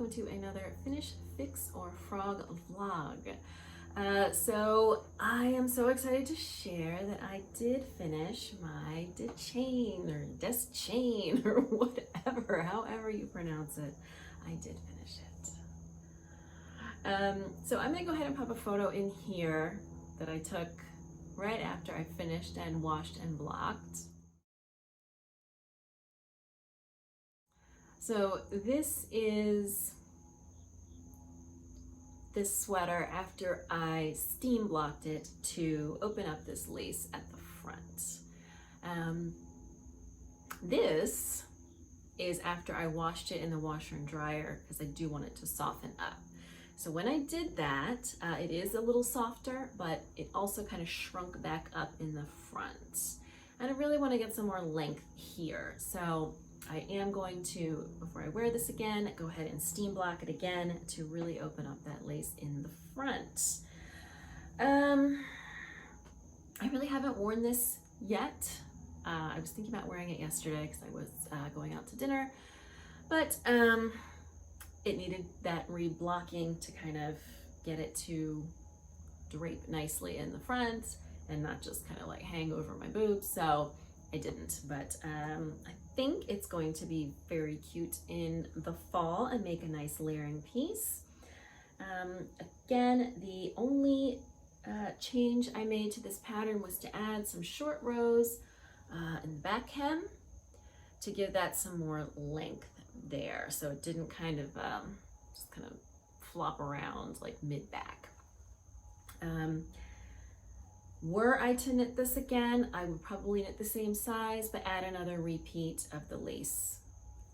welcome to another Finish, Fix, or Frog vlog. So I am so excited to share that I did finish my Deschain or whatever, however you pronounce it. I did finish it. So I'm gonna go ahead and pop a photo in here that I took right after I finished and washed and blocked. So this is this sweater after I steam blocked it to open up this lace at the front. This is after I washed it in the washer and dryer because I do want it to soften up. So when I did that, it is a little softer, but it also kind of shrunk back up in the front. And I really want to get some more length here. So I am going to, before I wear this again, go ahead and steam block it again to really open up that lace in the front. I really haven't worn this yet. I was thinking about wearing it yesterday because I was going out to dinner, but it needed that reblocking to kind of get it to drape nicely in the front and not just kind of like hang over my boobs. So I didn't, but I think it's going to be very cute in the fall and make a nice layering piece. Again, the only change I made to this pattern was to add some short rows in the back hem to give that some more length there, so it didn't kind of just kind of flop around like mid-back. Were I to knit this again, I would probably knit the same size, but add another repeat of the lace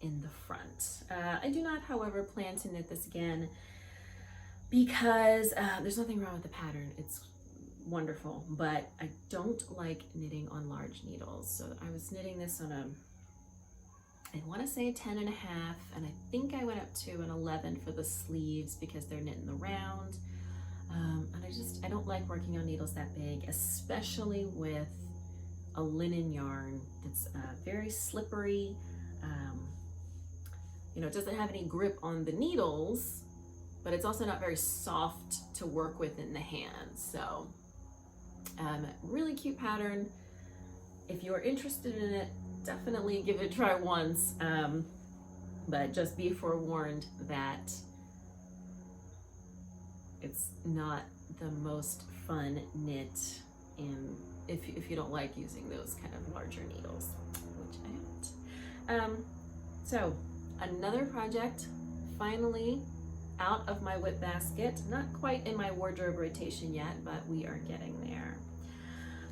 in the front. I do not, however, plan to knit this again because there's nothing wrong with the pattern. It's wonderful, but I don't like knitting on large needles. So I was knitting this on I want to say a 10.5, and I think I went up to an 11 for the sleeves because they're knit in the round. And I don't like working on needles that big, especially with a linen yarn that's very slippery. It doesn't have any grip on the needles, but it's also not very soft to work with in the hands. So really cute pattern. If you are interested in it, definitely give it a try once, but just be forewarned that it's not the most fun knit if you don't like using those kind of larger needles, which I don't. So another project finally out of my whip basket, not quite in my wardrobe rotation yet, but we are getting there.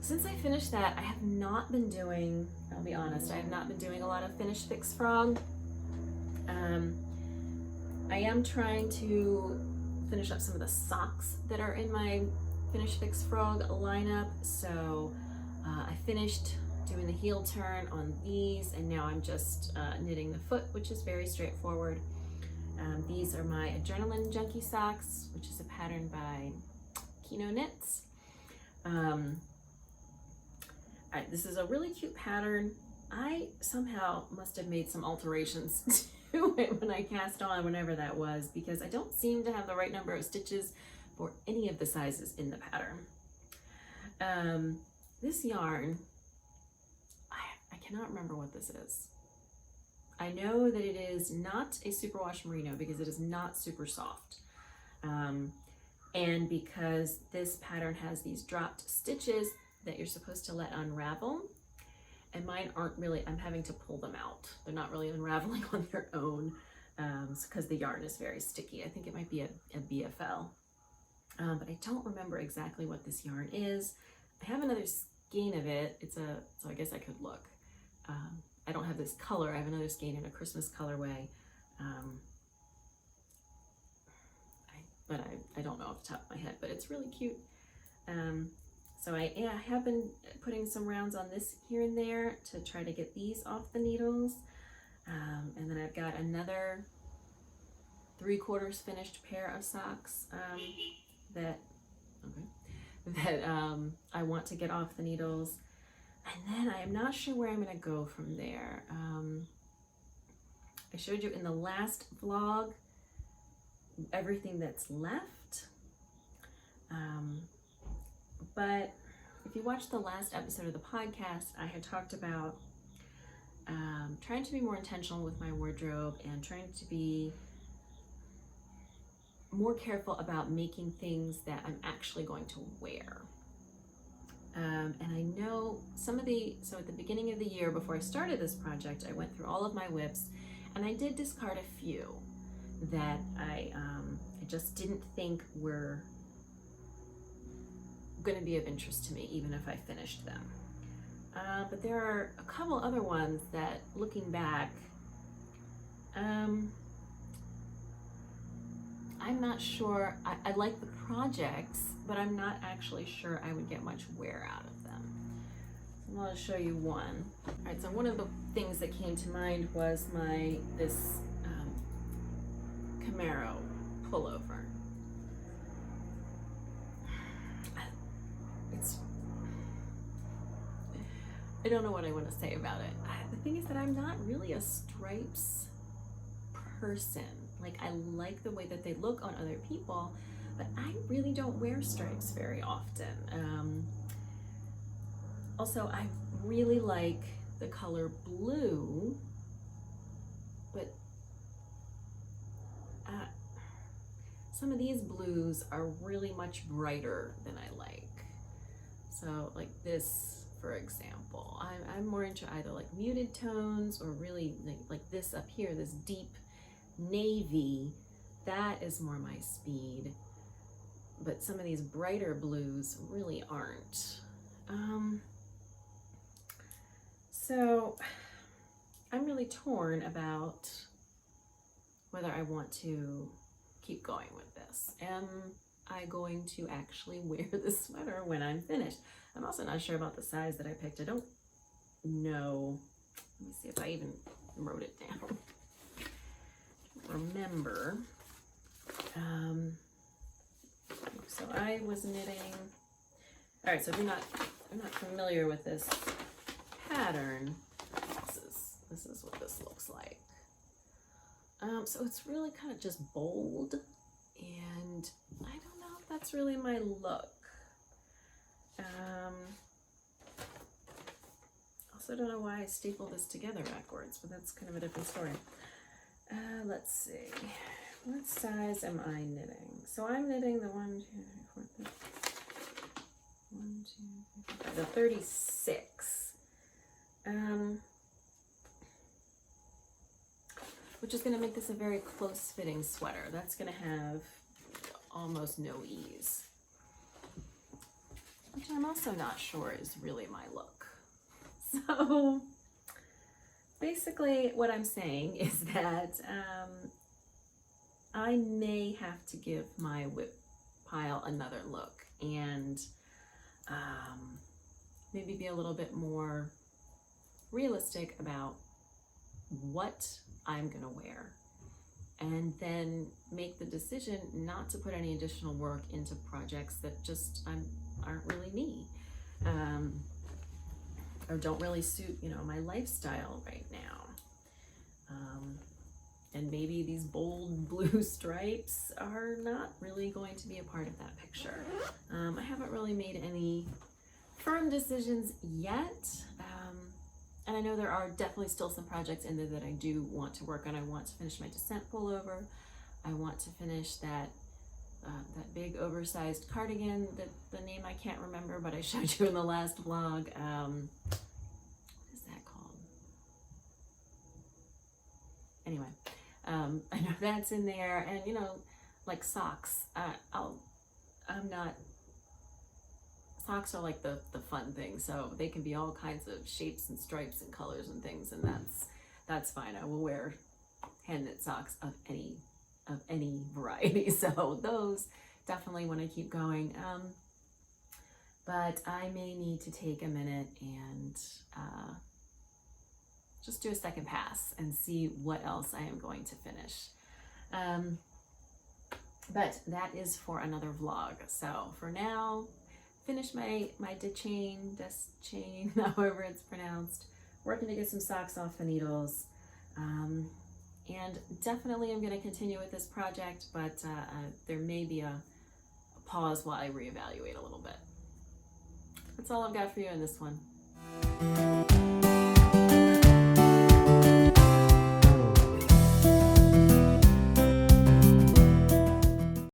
Since I finished that, I have not been doing, I'll be honest, I have not been doing a lot of Finish, Fix, Frog. I am trying to finish up some of the socks that are in my Finish, Fix, Frog lineup. So I finished doing the heel turn on these, and now I'm just knitting the foot, which is very straightforward. These are my Adrenaline Junkie socks, which is a pattern by Kino Knits. This is a really cute pattern. I somehow must have made some alterations to it when I cast on, whenever that was, because I don't seem to have the right number of stitches for any of the sizes in the pattern. This yarn, I cannot remember what this is. I know that it is not a superwash merino because it is not super soft. And because this pattern has these dropped stitches that you're supposed to let unravel, and mine aren't really, I'm having to pull them out. They're not really unraveling on their own because the yarn is very sticky. I think it might be a BFL, but I don't remember exactly what this yarn is. I have another skein of it. So I guess I could look. I don't have this color. I have another skein in a Christmas colorway, but I don't know off the top of my head, but it's really cute. So I have been putting some rounds on this here and there to try to get these off the needles. And then I've got another 3/4 finished pair of socks that I want to get off the needles. And then I am not sure where I'm going to go from there. I showed you in the last vlog everything that's left. But if you watched the last episode of the podcast, I had talked about trying to be more intentional with my wardrobe and trying to be more careful about making things that I'm actually going to wear. And I know so at the beginning of the year, before I started this project, I went through all of my whips and I did discard a few that I just didn't think were going to be of interest to me, even if I finished them. But there are a couple other ones that, looking back, I'm not sure. I like the projects, but I'm not actually sure I would get much wear out of them. So I'm going to show you one. All right, so one of the things that came to mind was this Camaro pullover. I don't know what I want to say about it. The thing is that I'm not really a stripes person. Like, I like the way that they look on other people, but I really don't wear stripes very often. Also, I really like the color blue, but some of these blues are really much brighter than I like. So like this, for example, I'm more into either like muted tones or really like this up here, this deep navy. That is more my speed. But some of these brighter blues really aren't. So I'm really torn about whether I want to keep going with this. Am I going to actually wear this sweater when I'm finished? I'm also not sure about the size that I picked. I don't know. Let me see if I even wrote it down. Remember. So I was knitting. All right, so if you're not familiar with this pattern, this is what this looks like. So it's really kind of just bold, and I don't know if that's really my look. Also don't know why I stapled this together backwards, but that's kind of a different story. Let's see. What size am I knitting? So I'm knitting the 36. Which is going to make this a very close fitting sweater. That's going to have almost no ease. Which I'm also not sure is really my look. So basically what I'm saying is that I may have to give my whip pile another look and maybe be a little bit more realistic about what I'm gonna wear, and then make the decision not to put any additional work into projects that just aren't really me, or don't really suit, my lifestyle right now. And maybe these bold blue stripes are not really going to be a part of that picture. I haven't really made any firm decisions yet. And I know there are definitely still some projects in there that I do want to work on. I want to finish my Descent pullover. I want to finish that big oversized cardigan, that the name I can't remember, but I showed you in the last vlog. What is that called? Anyway, I know that's in there, and like socks. Socks are like the fun thing, so they can be all kinds of shapes and stripes and colors and things, and that's fine. I will wear hand knit socks of any variety. So those definitely want to keep going. But I may need to take a minute and just do a second pass and see what else I am going to finish. But that is for another vlog. So for now, finish my Deschain, however it's pronounced, working to get some socks off the needles, and and definitely I'm going to continue with this project, but there may be a pause while I reevaluate a little bit. That's all I've got for you in this one.